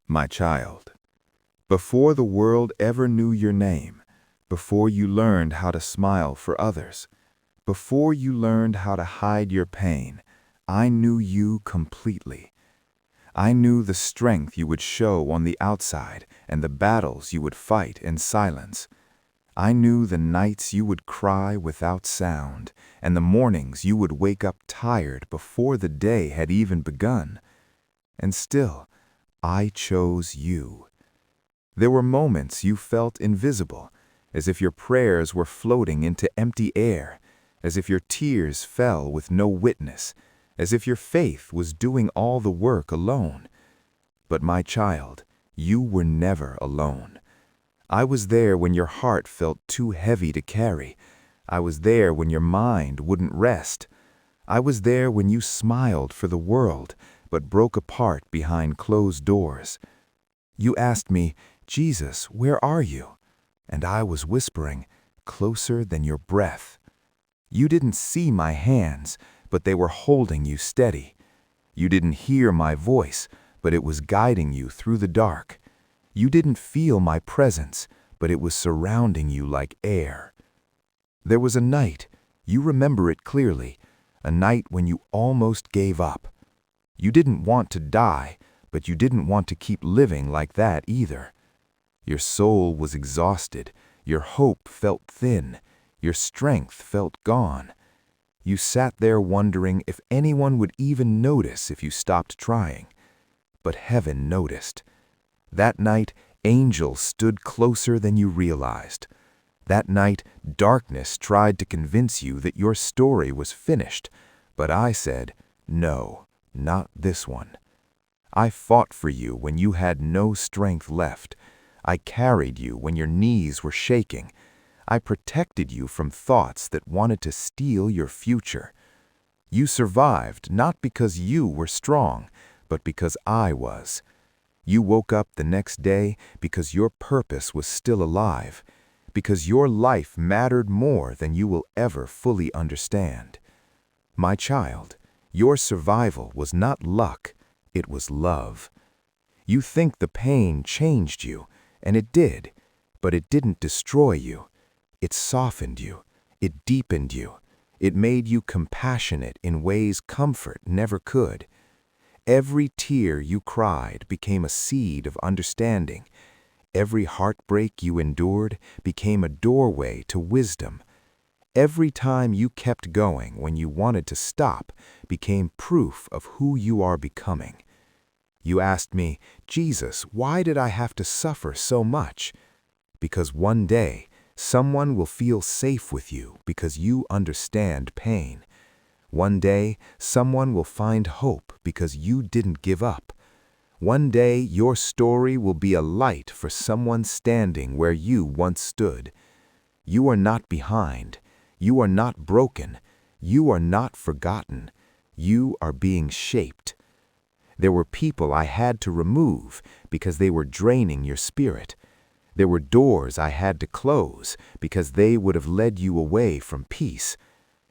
My child, before the world ever knew your name, before you learned how to smile for others, before you learned how to hide your pain, I knew you completely. I knew the strength you would show on the outside and the battles you would fight in silence. I knew the nights you would cry without sound and the mornings you would wake up tired before the day had even begun. And still, I chose you. There were moments you felt invisible, as if your prayers were floating into empty air, as if your tears fell with no witness, as if your faith was doing all the work alone. But my child, you were never alone. I was there when your heart felt too heavy to carry. I was there when your mind wouldn't rest. I was there when you smiled for the world, but broke apart behind closed doors. You asked me, "Jesus, where are you?" And I was whispering, "Closer than your breath." You didn't see my hands, but they were holding you steady. You didn't hear my voice, but it was guiding you through the dark. You didn't feel my presence, but it was surrounding you like air. There was a night, you remember it clearly, a night when you almost gave up. You didn't want to die, but you didn't want to keep living like that either. Your soul was exhausted, your hope felt thin, your strength felt gone. You sat there wondering if anyone would even notice if you stopped trying. But heaven noticed. That night, angels stood closer than you realized. That night, darkness tried to convince you that your story was finished, but I said, "No, not this one." I fought for you when you had no strength left. I carried you when your knees were shaking. I protected you from thoughts that wanted to steal your future. You survived not because you were strong, but because I was. You woke up the next day because your purpose was still alive, because your life mattered more than you will ever fully understand. My child, your survival was not luck, it was love. You think the pain changed you, and it did, but it didn't destroy you. It softened you, it deepened you, it made you compassionate in ways comfort never could. Every tear you cried became a seed of understanding. Every heartbreak you endured became a doorway to wisdom. Every time you kept going when you wanted to stop became proof of who you are becoming. You asked me, "Jesus, why did I have to suffer so much?" Because one day, someone will feel safe with you because you understand pain. One day, someone will find hope because you didn't give up. One day, your story will be a light for someone standing where you once stood. You are not behind. You are not broken. You are not forgotten. You are being shaped. There were people I had to remove because they were draining your spirit. There were doors I had to close because they would have led you away from peace.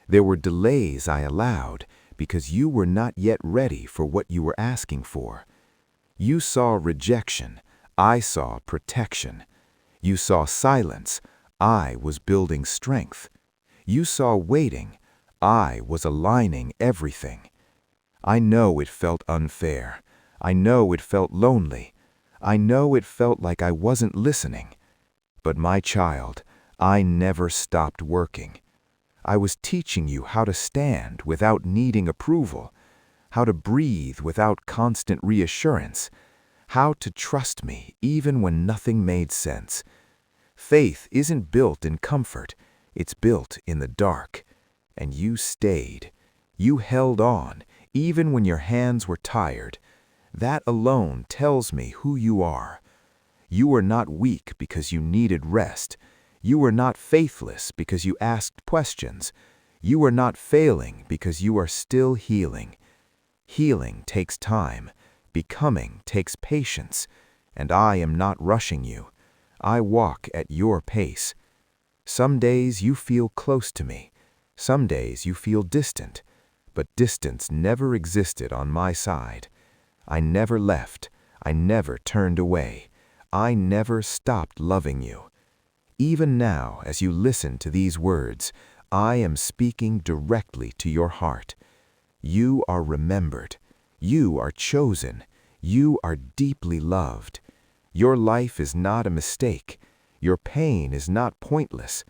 There were delays I allowed because you were not yet ready for what you were asking for. You saw rejection, I saw protection. You saw silence, I was building strength. You saw waiting, I was aligning everything. I know it felt unfair. I know it felt lonely. I know it felt like I wasn't listening. But my child, I never stopped working. I was teaching you how to stand without needing approval, how to breathe without constant reassurance, how to trust me even when nothing made sense. Faith isn't built in comfort, it's built in the dark. And you stayed. You held on, even when your hands were tired. That alone tells me who you are. You were not weak because you needed rest. You were not faithless because you asked questions. You were not failing because you are still healing. Healing takes time. Becoming takes patience. And I am not rushing you. I walk at your pace. Some days you feel close to me. Some days you feel distant. But distance never existed on my side. I never left. I never turned away. I never stopped loving you. Even now, as you listen to these words, I am speaking directly to your heart. You are remembered. You are chosen. You are deeply loved. Your life is not a mistake. Your pain is not pointless.